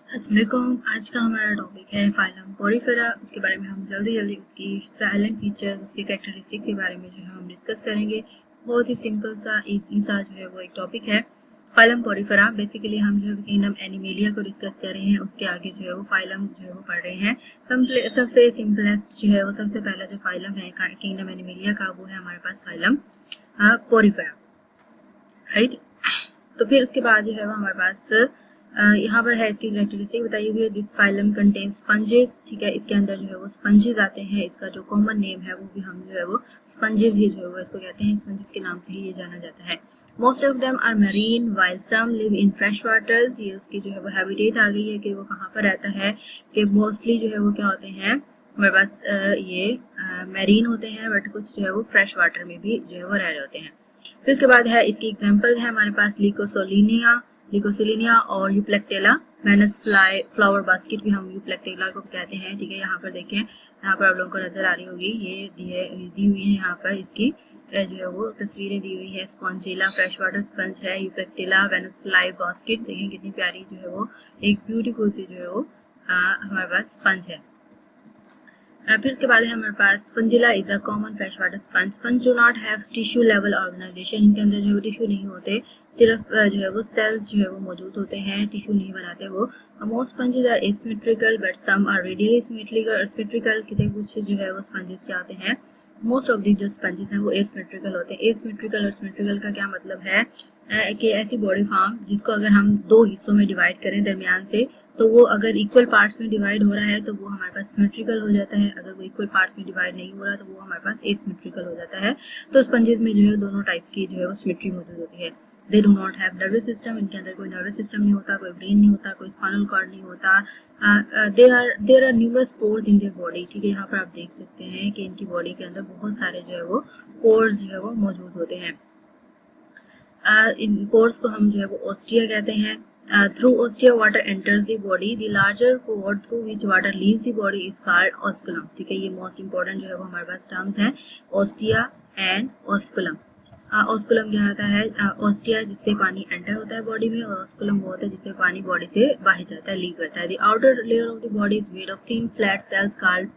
अस्सलामुअलैकुम। आज का हमारा टॉपिक है फाइलम पोरिफेरा। उसके बारे में हम जल्दी उसकी साइलेंट फीचर्स, उसके कैरेक्टरिस्टिक के बारे में जो है हम डिस्कस करेंगे। बहुत ही सिंपल सा इजी सा जो है वो एक टॉपिक है फाइलम पोरिफेरा। बेसिकली हम जो है किंगडम एनिमेलिया को डिस्कस कर रहे हैं। उसके आगे जो है वो फाइलम जो है वो पढ़ रहे हैं। सबसे सिंपलेस्ट जो है वो सबसे पहला जो फाइलम है किंगडम एनिमेलिया का, वो है हमारे पास फाइलम पोरिफेरा, राइट। तो फिर उसके बाद जो है वो हमारे पास यहाँ पर है इसकी कैरेक्टरिस्टिक बताई हुई है। दिस फाइलम कंटेन स्पंजेस, ठीक है। इसके अंदर जो है वो स्पंजेस आते हैं। इसका जो कॉमन नेम है वो भी हम जो है वो स्पंजेस ही जो है वो इसको कहते हैं। स्पंजेस के नाम से ही ये जाना जाता है। Most of them are marine while some live in fresh waters. ये उसकी जो है वो हैबिटेट आ गई है कि वो कहाँ पर रहता है, कि मोस्टली जो है वो क्या होते हैं हमारे पास ये मैरीन होते हैं, बट कुछ जो है वो फ्रेश वाटर में भी जो है वो रह रहे होते हैं। फिर उसके बाद है इसकी एग्जांपल है हमारे पास लिकोसिलिनिया और यूप्लेक्टेला। मैनस फ्लावर बास्केट भी हम यूप्लेक्टेला को कहते हैं, ठीक है। यहाँ पर देखें, यहाँ पर आप लोगों को नजर आ रही होगी, ये दी हुई है यहाँ पर इसकी जो है वो तस्वीरें दी हुई है। स्पॉन्जिला फ्रेश वाटर स्पंज है, यूप्लेक्टेला, वेनस फ्लाई बास्केट। देखें कितनी प्यारी जो है वो एक ब्यूटीफुल सी जो है वो हमारे पास स्पंज है। फिर उसके बाद है हमारे पास spongilla is a common fresh water sponge. Sponge do not have tissue level organisation. इनके अंदर जो है टिश्यू नहीं होते, सिर्फ जो है वो सेल्स जो है वो मौजूद होते हैं, टिश्यू नहीं बनाते वो। Most sponges are asymmetrical but some are radially symmetrical. कुछ जो है वो स्पंजेस क्या होते हैं, मोस्ट ऑफ दी जो स्पंजेस हैं वो एसिमेट्रिकल होते हैं। एसिमेट्रिकल और सिमेट्रिकल का क्या मतलब है कि ऐसी बॉडी फॉर्म जिसको अगर हम दो हिस्सों में डिवाइड करें दरमियान से, तो वो अगर इक्वल पार्ट्स में डिवाइड हो रहा है तो वो हमारे पास सिमेट्रिकल हो जाता है। अगर वो इक्वल पार्ट्स में डिवाइड नहीं हो रहा तो वो हमारे पास एसिमेट्रिकल हो जाता है। तो स्पंजेस में जो है दोनों टाइप्स की जो है वो सिमेट्री मौजूद होती है। They do not have nervous system. इनके अंदर कोई नर्वस सिस्टम नहीं होता, कोई ब्रेन नहीं होता, कोई स्पाइनल कॉर्ड नहीं होता। There are numerous pores in their body, ठीक है। यहाँ पर आप देख सकते हैं कि इनकी बॉडी के अंदर बहुत सारे जो है वो पोर्स जो है वो मौजूद होते हैं। इन पोर्स को हम जो है वो ओस्टिया कहते हैं। Through ostia water enters the body. The larger pore through which water leaves the body is called osculum, ठीक है। ये मोस्ट इंपॉर्टेंट जो है वो हमारे पास टर्म्स हैं, ओस्टिया एंड ऑस्कुलम। ऑस्कुलम क्या होता है, ओस्टिया जिससे पानी एंटर होता है बॉडी में, और ऑस्कुलम वो होता है जिससे पानी बॉडी से बाहर जाता है, लीव करता है। The outer layer of the body is made of thin flat cells called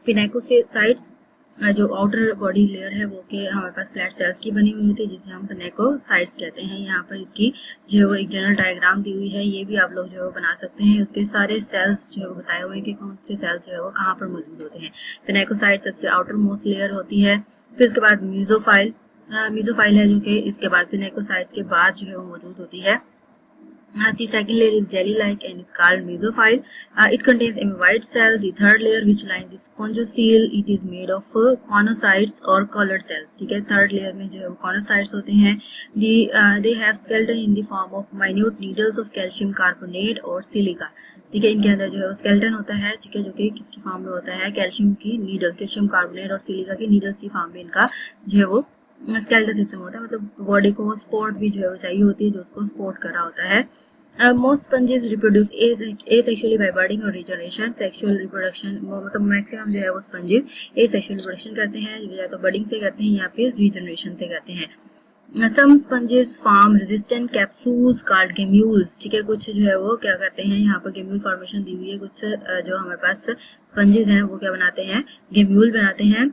pinacocytes. जो आउटर बॉडी लेयर है वो के हमारे पास फ्लैट सेल्स की बनी हुई होती है, जिसे हम पिनेकोसाइट्स कहते हैं। यहाँ पर इसकी जो है वो एक जनरल डायग्राम दी हुई है, ये भी आप लोग जो है वो बना सकते हैं। उसके सारे सेल्स जो है वो बताए हुए हैं कि कौन से सेल्स जो है वो कहाँ पर मौजूद होते हैं। पिनेकोसाइट सबसे आउटर मोस्ट लेयर होती है। फिर उसके बाद मीजोफाइल है, जो कि इसके बाद पिनेकोसाइट्स के बाद जो है वो मौजूद होती है। The second layer is jelly-like and is called mesophile. It contains ameboid cell. The third layer, which lines the spongocoel, it is made of conocytes or colored cells. ठीक है, थर्ड लेयर में जो है वो conocytes होते हैं। They have skeleton in the form of minute needles of calcium carbonate और silica. ठीक है, इनके अंदर जो है वो स्केलेटन होता है, ठीक है, जो कि किसकी फॉर्म में होता है, कैल्शियम की नीडल, कैल्शियम कार्बोनेट और सिलिका की नीडल्स की फॉर्म में इनका जो है वो स्केलेटल सिस्टम होता है। मतलब बॉडी को सपोर्ट भी जो है वो चाहिए होती है, जो उसको सपोर्ट कर रहा होता है। Most sponges reproduce asexually by budding और रिजनरेशन। सेक्सुअल रिप्रोडक्शन मतलब मैक्सिमम जो है वो स्पंजेस एसेक्सुअल रिप्रोडक्शन करते हैं, या तो बर्डिंग से करते हैं या फिर रिजनरेशन से करते हैं। Some sponges form resistant capsules called gemmules, ठीक है। कुछ जो है वो क्या करते हैं, यहाँ पर गेम्यूल फॉर्मेशन दी हुई है। कुछ जो हमारे पास स्पंजेस हैं वो क्या बनाते हैं, गेम्यूल बनाते हैं।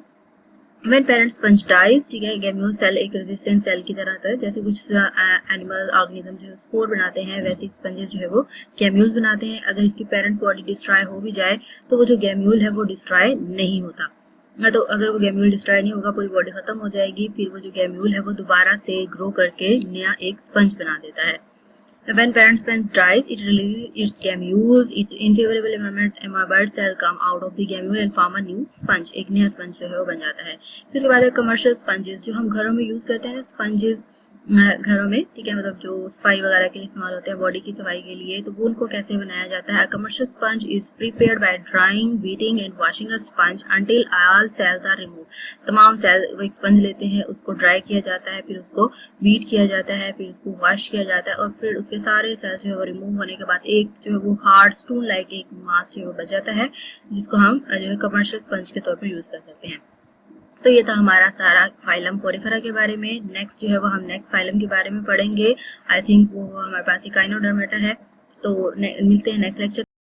When parent sponge dies, ठीक है, गेम्यूल सेल एक रेजिस्टेंट सेल की तरह होता है। जैसे कुछ एनिमल ऑर्गेनिज्म जो स्पोर बनाते हैं, वैसे स्पंजेस जो है वो गेम्यूल बनाते हैं। अगर इसकी पेरेंट बॉडी डिस्ट्रॉय हो भी जाए तो वो जो गेम्यूल है वो डिस्ट्रॉय नहीं होता। तो अगर वो गेम्यूल डिस्ट्रॉय नहीं होगा, पूरी बॉडी खत्म हो जाएगी, फिर वो जो गेम्यूल है वो दोबारा से ग्रो करके नया एक स्पंज बना देता है। When parent sponge dies, it releases its gemmules. It unfavorable environment ameboid cell come out of the gemmule and form a new sponge. एक नया स्पंज जो है वो बन जाता है। फिर उसके बाद है कमर्शियल स्पंजेस, जो हम घरों में यूज करते हैं ना स्पंजेस घरों में, ठीक है, मतलब जो सफाई वगैरह के लिए इस्तेमाल होते हैं, बॉडी की सफाई के लिए, तो वो उनको कैसे बनाया जाता है। Commercial sponge is prepared by drying, beating and washing a sponge until all cells are remove. तमाम सेल वो एक स्पंज लेते हैं, उसको ड्राई किया जाता है, फिर उसको बीट किया जाता है, फिर उसको वॉश किया जाता है, और फिर उसके सारे सेल्स जो है वो रिमूव होने के बाद एक जो है वो हार्ड स्टून लाइक एक मास जो है वो बच जाता है, जिसको हम जो है कमर्शियल स्पंज के तौर पर यूज कर सकते हैं। तो ये था हमारा सारा फाइलम पोरिफेरा के बारे में। नेक्स्ट जो है वो हम नेक्स्ट फाइलम के बारे में पढ़ेंगे। आई थिंक वो हमारे पास इकाइनोडर्मेटा है। तो मिलते हैं नेक्स्ट लेक्चर।